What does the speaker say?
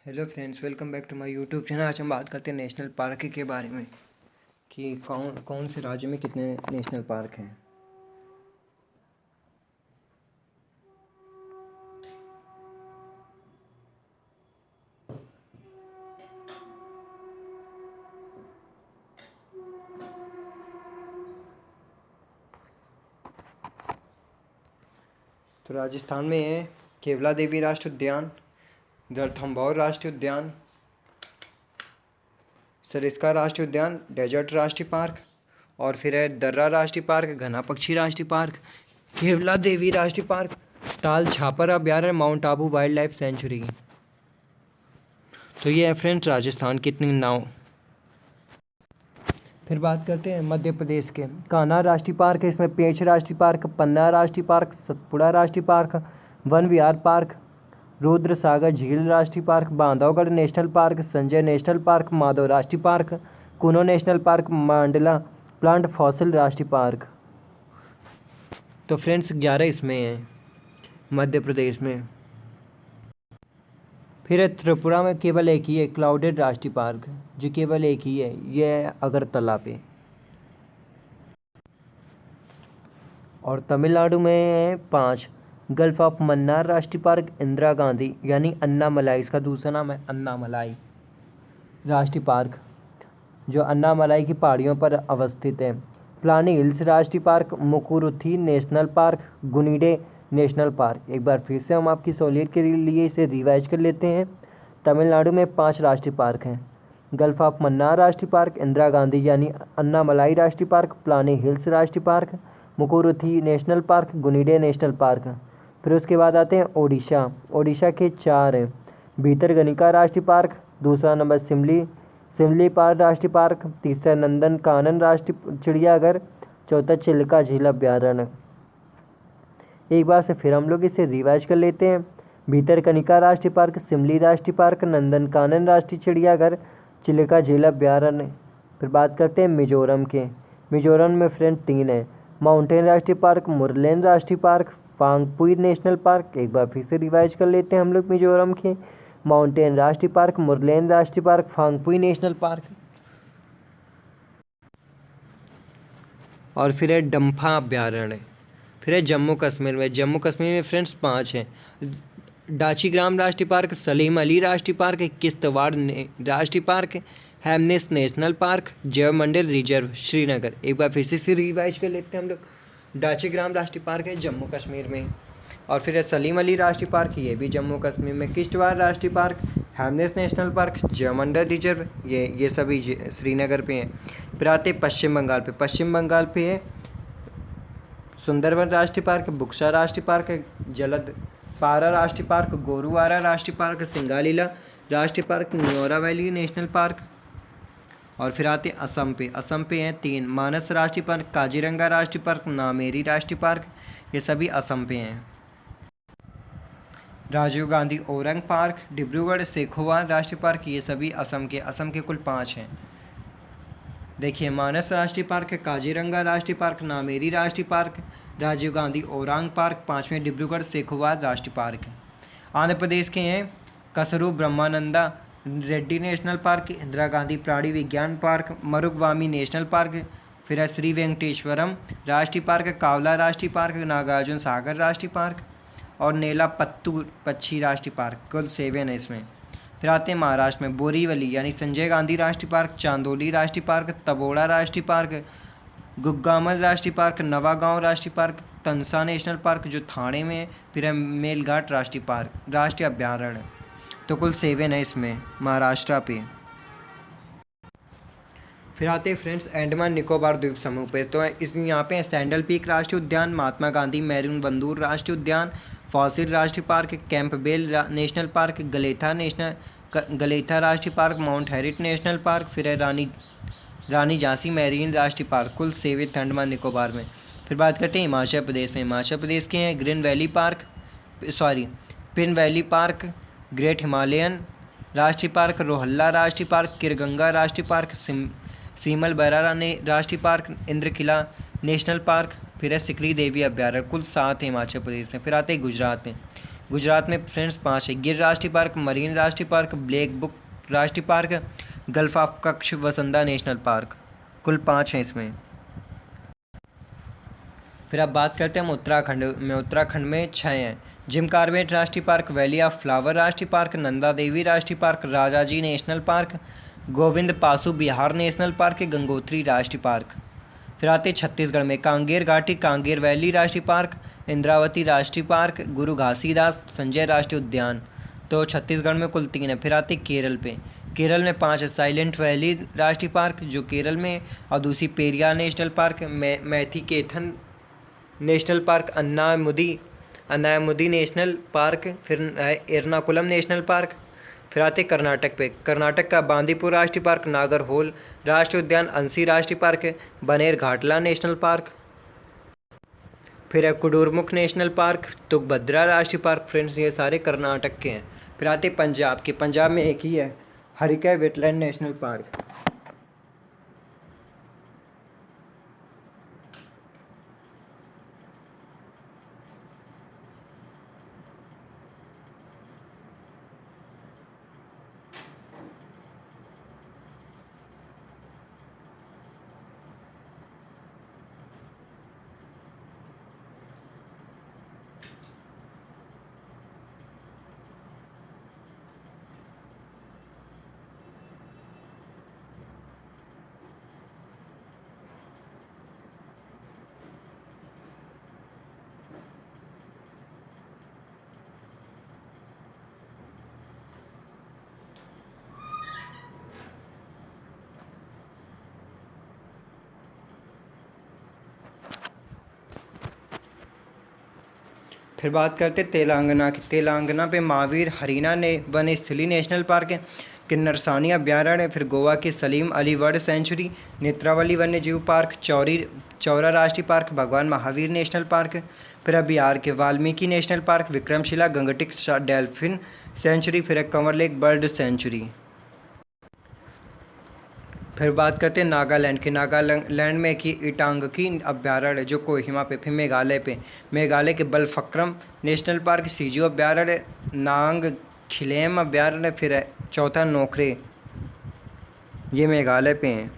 Hello friends, welcome back to my YouTube channel. आज हम बात करते हैं नेशनल पार्क के बारे में कि कौन कौन से राज्य में कितने नेशनल पार्क हैं। तो राजस्थान में है केवला देवी राष्ट्रीय उद्यान, रणथंभौर राष्ट्रीय उद्यान, सरिस्का राष्ट्रीय उद्यान, डेजर्ट राष्ट्रीय पार्क, और फिर है दर्रा राष्ट्रीय पार्क, घना पक्षी राष्ट्रीय पार्क, केवला देवी राष्ट्रीय पार्क, ताल छापर अभ्यारण्य, mount Abu wild life sanctuary. तो ये है फ्रेंड्स राजस्थान के इतने नाव। फिर बात करते हैं मध्य प्रदेश के। कान्हा राष्ट्रीय पार्क है, इसमें पेंच राष्ट्रीय पार्क, पन्ना राष्ट्रीय पार्क, सतपुड़ा राष्ट्रीय पार्क, वन विहार पार्क, रुद्र सागर झील राष्ट्रीय park, Bandhavgarh national park, Sanjay national park, Madhav राष्ट्रीय पार्क, कुनो नेशनल पार्क, मांडला प्लांट फॉसिल राष्ट्रीय पार्क। तो फ्रेंड्स 11 इसमें हैं मध्य प्रदेश में। फिर है त्रिपुरा में केवल एक ही है क्लाउडेड राष्ट्रीय पार्क, जो केवल एक ही है, ये है अगरतला पे। और तमिलनाडु में है 5, गल्फ ऑफ मन्नार राष्ट्रीय पार्क, इंदिरा गांधी यानी अन्नामलाई, इसका दूसरा नाम है अन्नामलाई राष्ट्रीय पार्क, जो अन्नामलाई की पहाड़ियों पर अवस्थित है। प्लानी हिल्स राष्ट्रीय park, Mukurthi national park, Guindy national park. एक बार फिर से हम आपकी सहूलियत के लिए इसे रिवाइज कर लेते हैं। तमिलनाडु में 5 राष्ट्रीय पार्क हैं। गल्फ ऑफ मन्नार राष्ट्रीय पार्क, इंदिरा गांधी यानी अन्नामलाई राष्ट्रीय पार्क, प्लानी हिल्स राष्ट्रीय park, Mukurthi national park, Guindy national park. फिर उसके बाद आते हैं ओडिशा। ओडिशा के 4 हैं। भीतरकनिका राष्ट्रीय पार्क, दूसरा नंबर सिमलीपाल राष्ट्रीय पार्क, तीसरा नंदन कानन राष्ट्रीय चिड़ियाघर, चौथा चिल्का झील अभ्यारण्य। एक बार से फिर हम लोग इसे रिवाइज कर लेते हैं। भीतरकनिका राष्ट्रीय पार्क, सिमली राष्ट्रीय पार्क, नंदन कानन राष्ट्रीय चिड़ियाघर, चिल्का झील अभ्यारण्य। फिर बात करते हैं मिजोरम के। मिजोरम में फ्रेंड 3 है। माउंटेन राष्ट्रीय पार्क, मुरलेन राष्ट्रीय पार्क, फांगपुई नेशनल पार्क। एक बार फिर से रिवाइज कर लेते हैं हम लोग मिजोरम के। माउंटेन राष्ट्रीय पार्क, मुरलेन राष्ट्रीय पार्क, फांगपुई नेशनल पार्क। और फिर है डम्फा अभ्यारण्य। फिर है जम्मू कश्मीर में। जम्मू कश्मीर में फ्रेंड्स 5 हैं। डाचीग्राम राष्ट्रीय पार्क, सलीम अली राष्ट्रीय पार्क, किश्तवाड़ राष्ट्रीय पार्क, हेमनेस नेशनल पार्क, जैव मंडल रिजर्व श्रीनगर। एक बार फिर से रिवाइज कर लेते हैं हम लोग। डाचीग्राम राष्ट्रीय पार्क है जम्मू कश्मीर में। और फिर है सलीम अली राष्ट्रीय पार्क, ये भी जम्मू कश्मीर में। किश्तवाड़ राष्ट्रीय पार्क, हेमनेस नेशनल पार्क, जैव मंडल रिजर्व, ये सभी श्रीनगर पे हैं। फिर आते पश्चिम बंगाल पे। पश्चिम बंगाल पे है सुंदरवन राष्ट्रीय पार्क, बुक्सा राष्ट्रीय पार्क, जलदपारा राष्ट्रीय पार्क, गोरुवारा राष्ट्रीय पार्क, सिंगालीला राष्ट्रीय park, Neora valley national park. और फिर आते असम पे। असम पे हैं 3, मानस राष्ट्रीय पार्क, काजीरंगा राष्ट्रीय पार्क, नामेरी राष्ट्रीय पार्क। ये सभी असम पे हैं। राजीव गांधी ओरंग पार्क, डिब्रूगढ़ सेखोवा राष्ट्रीय पार्क, ये सभी असम के कुल 5 हैं। देखिए, मानस राष्ट्रीय पार्क, काजीरंगा राष्ट्रीय पार्क, नामेरी राष्ट्रीय पार्क, राजीव गांधी ओरांग पार्क, 5वें डिब्रूगढ़ सेखोवा राष्ट्रीय पार्क। आंध्र प्रदेश के हैं कसरू ब्रह्मानंदा रेड्डी नेशनल पार्क, इंदिरा गांधी प्राणी विज्ञान पार्क, मरुगवामी नेशनल पार्क, फिर है श्री वेंकटेश्वरम राष्ट्रीय पार्क, कावला राष्ट्रीय पार्क, नागार्जुन सागर राष्ट्रीय पार्क, और नेलापत्तू पक्षी राष्ट्रीय पार्क। कुल 7 है इसमें। फिर आते हैं महाराष्ट्र में। बोरीवली यानी संजय गांधी राष्ट्रीय पार्क, चांदोली राष्ट्रीय पार्क, तबोड़ा राष्ट्रीय पार्क, गुग्गामल राष्ट्रीय पार्क, नवागांव राष्ट्रीय पार्क, तंसा नेशनल पार्क जो थाने में है, फिर है मेलघाट राष्ट्रीय पार्क, राष्ट्रीय अभ्यारण्य। तो कुल 7 है इसमें महाराष्ट्र पे। फिर आते हैं फ्रेंड्स अंडमान निकोबार द्वीप समूह पे। तो यहाँ पे सैंडल पीक राष्ट्रीय उद्यान, महात्मा गांधी मैरून बंदूर राष्ट्रीय उद्यान, फॉसिल राष्ट्रीय पार्क, कैंपबेल नेशनल पार्क, गलेथा राष्ट्रीय park, mount Herriot national park, फिर है रानी झांसी मैरीन राष्ट्रीय पार्क। कुल 7 अंडमान निकोबार में। फिर बात करते हैं हिमाचल प्रदेश में। हिमाचल प्रदेश के हैं pin valley park, great Himalayan राष्ट्रीय पार्क, रोहल्ला राष्ट्रीय पार्क, किरगंगा राष्ट्रीय पार्क, सीमल बरारा राष्ट्रीय पार्क, इंद्रकिला नेशनल पार्क, फिर है सिकरी देवी अभ्यारण्य। कुल 7 है हिमाचल प्रदेश में। फिर आते हैं गुजरात में। गुजरात में फ्रेंड्स 5 है। गिर राष्ट्रीय पार्क, मरीन राष्ट्रीय पार्क, ब्लैक बुक राष्ट्रीय पार्क, गल्फ ऑफ कच्छ वसंदा नेशनल पार्क। कुल 5 हैं इसमें। फिर अब बात करते हैं हम उत्तराखंड में। उत्तराखंड में 6 हैं। जिम कॉर्बेट राष्ट्रीय पार्क, वैली ऑफ फ्लावर राष्ट्रीय पार्क, नंदा देवी राष्ट्रीय park, Rajaji national park, Govind Pashu Vihar national park, Gangotri राष्ट्रीय पार्क। फिर आते छत्तीसगढ़ में कांगेर घाटी, कांगेर वैली राष्ट्रीय पार्क, इंद्रावती राष्ट्रीय पार्क, गुरु घासीदास संजय राष्ट्रीय उद्यान। तो छत्तीसगढ़ में कुल 3 है। फिर आते केरल पे। केरल में 5 है। साइलेंट वैली राष्ट्रीय पार्क जो केरल में, और दूसरी Periyar national park, Mathikettan national park, Anamudi national park, फिर एर्नाकुलम नेशनल पार्क। फिर आते कर्नाटक पे। कर्नाटक का बांदीपुर राष्ट्रीय पार्क, नागरहोल राष्ट्रीय उद्यान, अंसी राष्ट्रीय पार्क, बनेर घाटला नेशनल पार्क। फिर है कुडुरमुख नेशनल पार्क, तुंगभद्रा राष्ट्रीय पार्क। फ्रेंड्स ये सारे कर्नाटक के हैं। फिर आते पंजाब के। पंजाब में एक ही है, हरिकै वेटलैंड नेशनल पार्क। फिर बात करते तेलंगाना की। तेलंगाना पे महावीर हरीना ने वनस्थली नेशनल पार्क है, किन्नरसानी अभ्यारण्य है, फिर गोवा की सलीम अली वर्ल्ड सेंचुरी, नेत्रावली वन्य जीव पार्क, चौरा राष्ट्रीय पार्क, भगवान महावीर नेशनल पार्क। फिर अब बिहार के Valmiki national park, Vikramshila Gangetic dolphin sanctuary, फिर कंवर लेक बर्ड सेंचुरी। फिर बात करते हैं नागालैंड की। नागालैंड में की इटांगकी अभ्यारण्य जो कोहिमा पे। फिर मेघालय के बलफक्रम नेशनल पार्क, सीजू अभ्यारण्य, नांग खिलेम अभ्यारण्य, फिर चौथा नोखरे, ये मेघालय पे हैं।